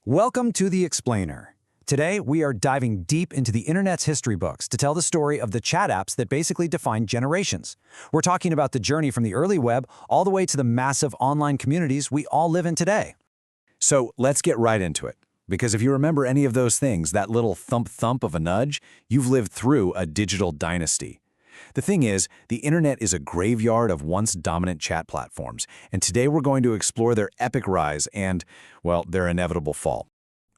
Welcome to The Explainer. Today, we are diving deep into the internet's history books to tell the story of the chat apps that basically defined generations. We're talking about the journey from the early web all the way to the massive online communities we all live in today. So let's get right into it. Because if you remember any of those things, that little thump-thump of a nudge, you've lived through a digital dynasty. The thing is, the internet is a graveyard of once dominant chat platforms, and today we're going to explore their epic rise and, well, their inevitable fall.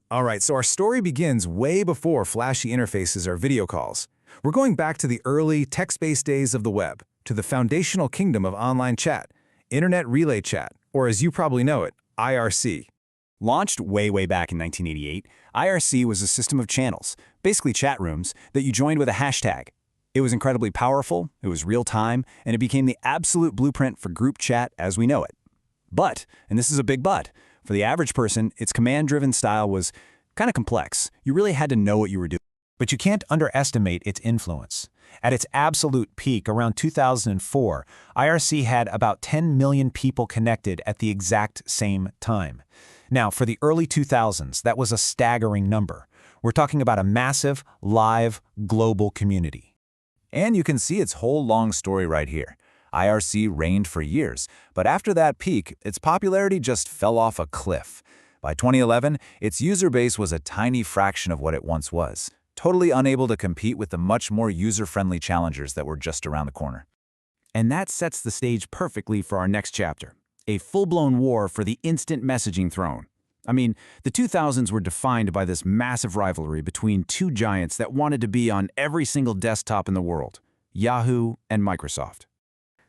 All right, so our story begins way before flashy interfaces or video calls. We're going back to the early text-based days of the web, to the foundational kingdom of online chat, Internet Relay Chat, or as you probably know it, IRC. Launched way back in 1988, IRC was a system of channels, basically chat rooms, that you joined with a hashtag. It was incredibly powerful, it was real-time, and it became the absolute blueprint for group chat as we know it. But, and this is a big but, for the average person, its command-driven style was kind of complex. You really had to know what you were doing. But you can't underestimate its influence. At its absolute peak around 2004, IRC had about 10 million people connected at the exact same time. Now, for the early 2000s, that was a staggering number. We're talking about a massive, live, global community. And you can see its whole long story right here. IRC reigned for years, but after that peak, its popularity just fell off a cliff. By 2011, its user base was a tiny fraction of what it once was, totally unable to compete with the much more user-friendly challengers that were just around the corner. And that sets the stage perfectly for our next chapter, a full-blown war for the instant messaging throne. I mean, the 2000s were defined by this massive rivalry between two giants that wanted to be on every single desktop in the world, Yahoo and Microsoft.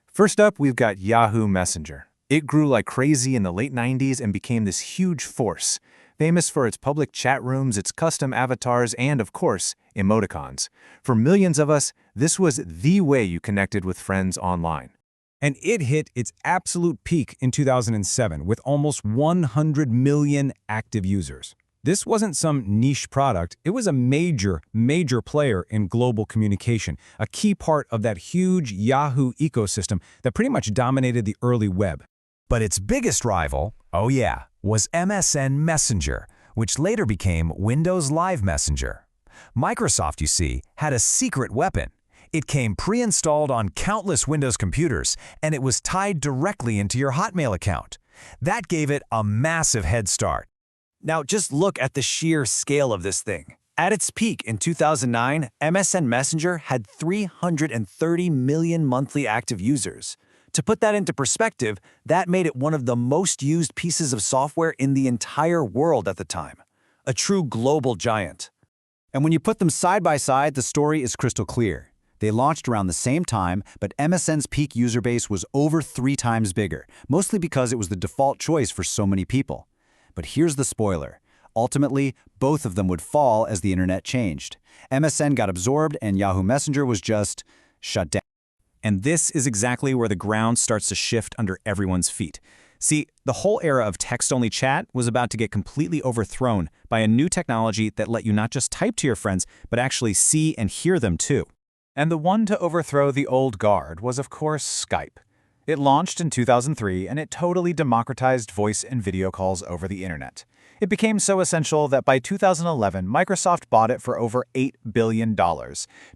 First up, we've got Yahoo Messenger. It grew like crazy in the late 90s and became this huge force, famous for its public chat rooms, its custom avatars, and, of course, emoticons. For millions of us, this was the way you connected with friends online. And it hit its absolute peak in 2007 with almost 100 million active users. This wasn't some niche product, it was a major player in global communication, a key part of that huge Yahoo ecosystem that pretty much dominated the early web. But its biggest rival, oh yeah, was MSN Messenger, which later became Windows Live Messenger. Microsoft, you see, had a secret weapon. It came pre-installed on countless Windows computers, and it was tied directly into your Hotmail account. That gave it a massive head start. Now, just look at the sheer scale of this thing. At its peak in 2009, MSN Messenger had 330 million monthly active users. To put that into perspective, that made it one of the most used pieces of software in the entire world at the time. A true global giant. And when you put them side by side, the story is crystal clear. They launched around the same time, but MSN's peak user base was over 3 times bigger, mostly because it was the default choice for so many people. But here's the spoiler. Ultimately, both of them would fall as the internet changed. MSN got absorbed and Yahoo Messenger was just shut down. And this is exactly where the ground starts to shift under everyone's feet. See, the whole era of text-only chat was about to get completely overthrown by a new technology that let you not just type to your friends, but actually see and hear them too. And the one to overthrow the old guard was, of course, Skype. It launched in 2003, and it totally democratized voice and video calls over the internet. It became so essential that by 2011, Microsoft bought it for over $8 billion,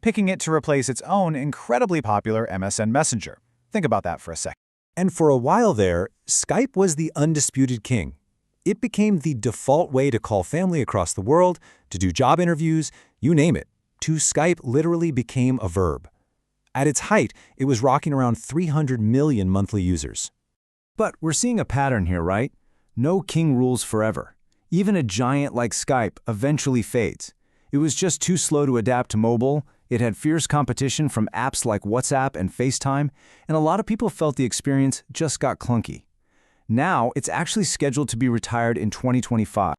picking it to replace its own incredibly popular MSN Messenger. Think about that for a second. And for a while there, Skype was the undisputed king. It became the default way to call family across the world, to do job interviews, you name it. To Skype literally became a verb. At its height, it was rocking around 300 million monthly users. But we're seeing a pattern here, right? No king rules forever. Even a giant like Skype eventually fades. It was just too slow to adapt to mobile, it had fierce competition from apps like WhatsApp and FaceTime, and a lot of people felt the experience just got clunky. Now, it's actually scheduled to be retired in 2025.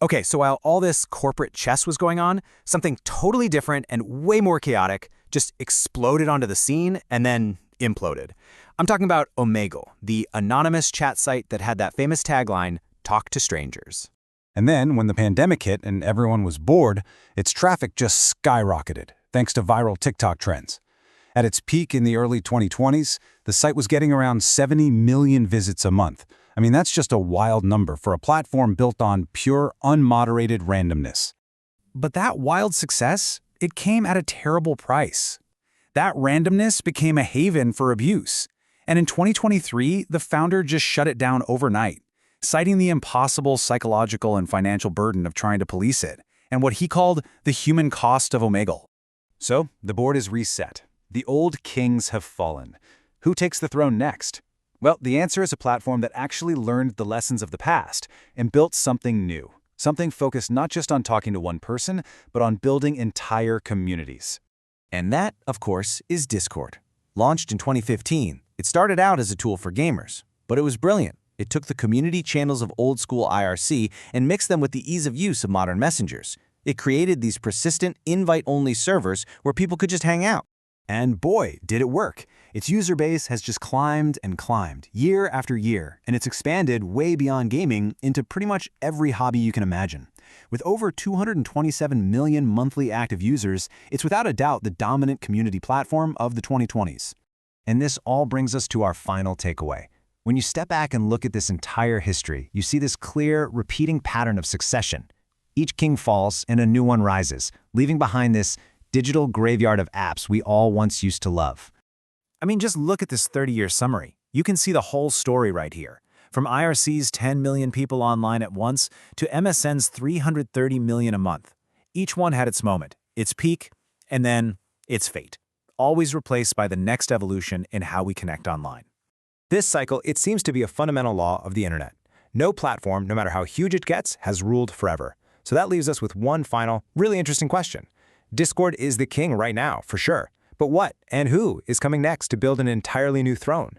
Okay, so while all this corporate chess was going on, something totally different and way more chaotic just exploded onto the scene and then imploded. I'm talking about Omegle, the anonymous chat site that had that famous tagline, "Talk to strangers." And then, when the pandemic hit and everyone was bored, its traffic just skyrocketed, thanks to viral TikTok trends. At its peak in the early 2020s, the site was getting around 70 million visits a month, I mean, that's just a wild number for a platform built on pure, unmoderated randomness. But that wild success, it came at a terrible price. That randomness became a haven for abuse. And in 2023, the founder just shut it down overnight, citing the impossible psychological and financial burden of trying to police it, and what he called the human cost of Omegle. So, the board is reset. The old kings have fallen. Who takes the throne next? Well, the answer is a platform that actually learned the lessons of the past and built something new. Something focused not just on talking to one person, but on building entire communities. And that, of course, is Discord. Launched in 2015, it started out as a tool for gamers, but it was brilliant. It took the community channels of old-school IRC and mixed them with the ease of use of modern messengers. It created these persistent, invite-only servers where people could just hang out. And boy, did it work. Its user base has just climbed and climbed, year after year, and it's expanded way beyond gaming into pretty much every hobby you can imagine. With over 227 million monthly active users, it's without a doubt the dominant community platform of the 2020s. And this all brings us to our final takeaway. When you step back and look at this entire history, you see this clear, repeating pattern of succession. Each king falls and a new one rises, leaving behind this digital graveyard of apps we all once used to love. I mean, just look at this 30-year summary. You can see the whole story right here. From IRC's 10 million people online at once to MSN's 330 million a month. Each one had its moment, its peak, and then its fate, always replaced by the next evolution in how we connect online. This cycle, it seems to be a fundamental law of the internet. No platform, no matter how huge it gets, has ruled forever. So that leaves us with one final, really interesting question. Discord is the king right now, for sure. But what and who is coming next to build an entirely new throne?